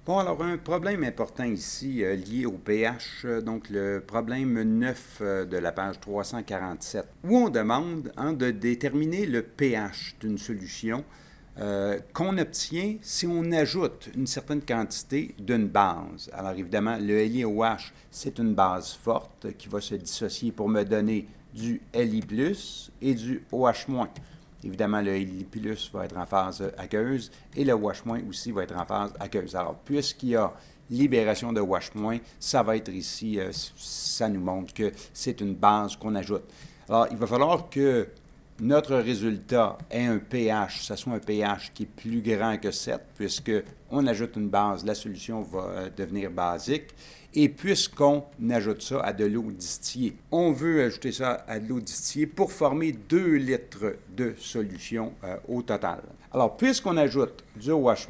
Bon, alors un problème important ici lié au pH, donc le problème 9 de la page 347, où on demande de déterminer le pH d'une solution qu'on obtient si on ajoute une certaine quantité d'une base. Alors évidemment, le LiOH, c'est une base forte qui va se dissocier pour me donner du Li+, et du OH-. Évidemment, le Li+ va être en phase aqueuse et le OH- aussi va être en phase aqueuse. Alors, puisqu'il y a libération de OH-, ça va être ici, ça nous montre que c'est une base qu'on ajoute. Alors, il va falloir que notre résultat ait un pH, ça soit un pH qui est plus grand que 7, puisqu'on ajoute une base, la solution va devenir basique. Et puisqu'on ajoute ça à de l'eau distillée, on veut ajouter ça à de l'eau distillée pour former 2 litres de solution au total. Alors, puisqu'on ajoute du OH-,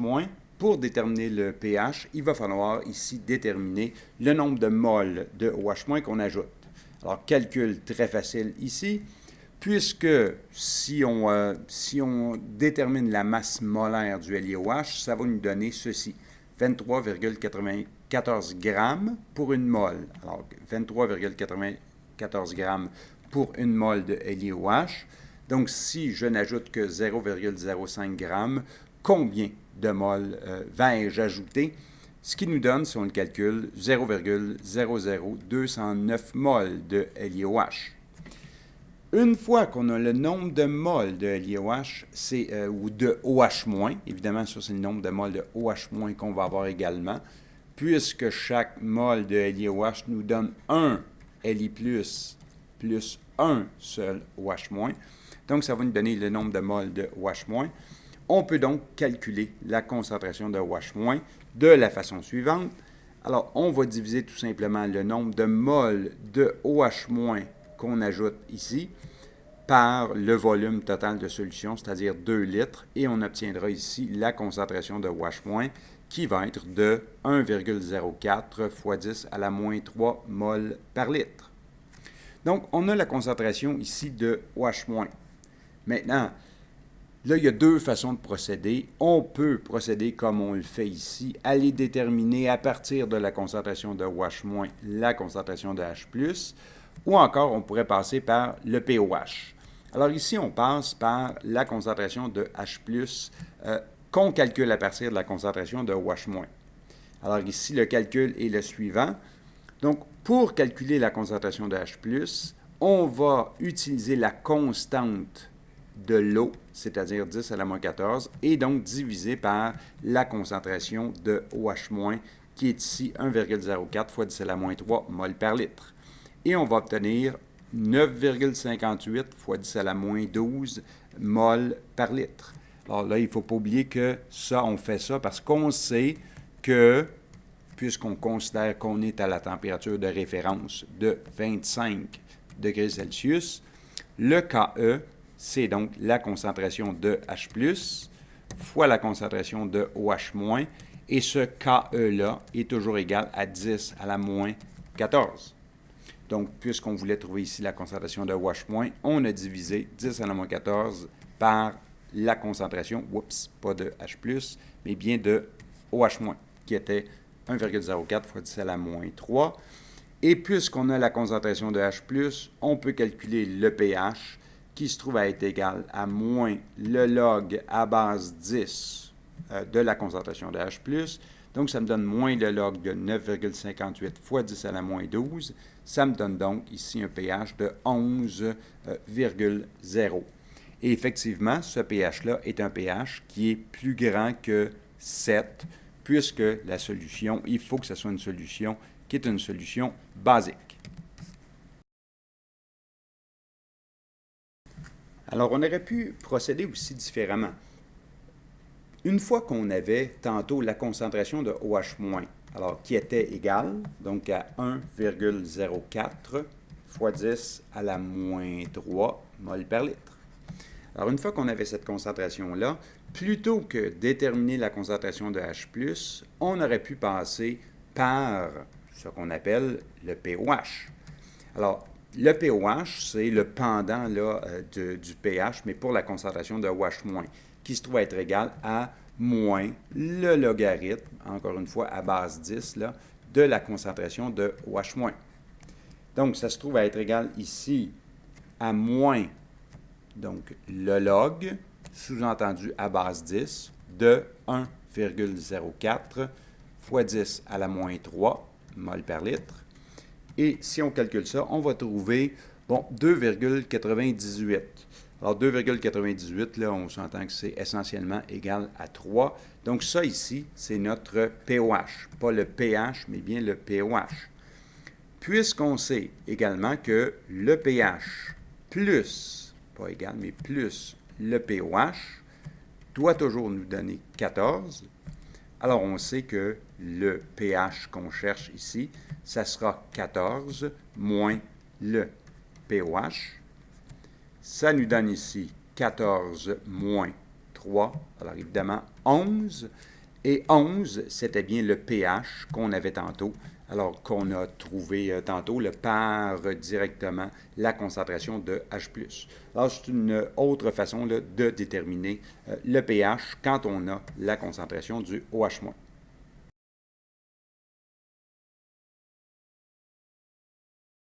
pour déterminer le pH, il va falloir ici déterminer le nombre de moles de OH- qu'on ajoute. Alors, calcul très facile ici. Puisque si on détermine la masse molaire du LiOH, ça va nous donner ceci, 23,94 grammes pour une mole. Alors, 23,94 grammes pour une mole de LiOH. Donc, si je n'ajoute que 0,05 grammes, combien de moles vais-je ajouter? Ce qui nous donne, si on le calcule, 0,00209 moles de LiOH. Une fois qu'on a le nombre de moles de LiOH, ou de OH-, évidemment, ça c'est le nombre de moles de OH- qu'on va avoir également, puisque chaque mole de LiOH nous donne un Li+, plus un seul OH-. Donc, ça va nous donner le nombre de moles de OH-. On peut donc calculer la concentration de OH- de la façon suivante. Alors, on va diviser tout simplement le nombre de moles de OH- qu'on ajoute ici par le volume total de solution, c'est-à-dire 2 litres, et on obtiendra ici la concentration de OH- qui va être de 1,04 fois 10 à la moins 3 mol par litre. Donc, on a la concentration ici de OH-. Maintenant, là, il y a deux façons de procéder. On peut procéder comme on le fait ici, aller déterminer à partir de la concentration de OH- la concentration de H+, ou encore on pourrait passer par le pOH. Alors ici, on passe par la concentration de H+, qu'on calcule à partir de la concentration de OH-. Alors ici, le calcul est le suivant. Donc, pour calculer la concentration de H+, on va utiliser la constante de l'eau, c'est-à-dire 10 à la moins 14, et donc divisé par la concentration de OH-, qui est ici 1,04 fois 10 à la moins 3 mol par litre. Et on va obtenir 9,58 fois 10 à la moins 12 mol par litre. Alors là, il ne faut pas oublier que ça, on fait ça parce qu'on sait que, puisqu'on considère qu'on est à la température de référence de 25 degrés Celsius, le KE, c'est donc la concentration de H+, fois la concentration de OH-, et ce KE-là est toujours égal à 10 à la moins 14. Donc, puisqu'on voulait trouver ici la concentration de OH-, on a divisé 10 à la moins 14 par la concentration, pas de H+, mais bien de OH-, qui était 1,04 fois 10 à la moins 3. Et puisqu'on a la concentration de H+, on peut calculer le pH, qui se trouve à être égal à moins le log à base 10 de la concentration de H+. Donc, ça me donne moins le log de 9,58 fois 10 à la moins 12. Ça me donne donc ici un pH de 11,0. Et effectivement, ce pH-là est un pH qui est plus grand que 7, puisque la solution, il faut que ce soit une solution qui est une solution basique. Alors, on aurait pu procéder aussi différemment. Une fois qu'on avait tantôt la concentration de OH-, alors qui était égale, donc à 1,04 fois 10 à la moins 3 mol par litre. Alors, une fois qu'on avait cette concentration-là, plutôt que déterminer la concentration de H+, on aurait pu passer par ce qu'on appelle le pOH. Alors, Le pOH, c'est le pendant là, du pH, mais pour la concentration de OH-, qui se trouve être égal à moins le logarithme, encore une fois à base 10, là, de la concentration de OH-. Donc, ça se trouve à être égal ici à moins, donc le log, sous-entendu à base 10, de 1,04 fois 10 à la moins 3 mol par litre. Et si on calcule ça, on va trouver, bon, 2,98. Alors, 2,98, là, on s'entend que c'est essentiellement égal à 3. Donc, ça ici, c'est notre pOH. Pas le pH, mais bien le pOH. Puisqu'on sait également que le pH plus, pas égal, mais plus le pOH doit toujours nous donner 14. Alors, on sait que le pH qu'on cherche ici, ça sera 14 moins le pOH. Ça nous donne ici 14 moins 3, alors évidemment 11. Et 11, c'était bien le pH qu'on avait tantôt, alors qu'on a trouvé tantôt par directement la concentration de H+. Alors, c'est une autre façon là, de déterminer le pH quand on a la concentration du OH-.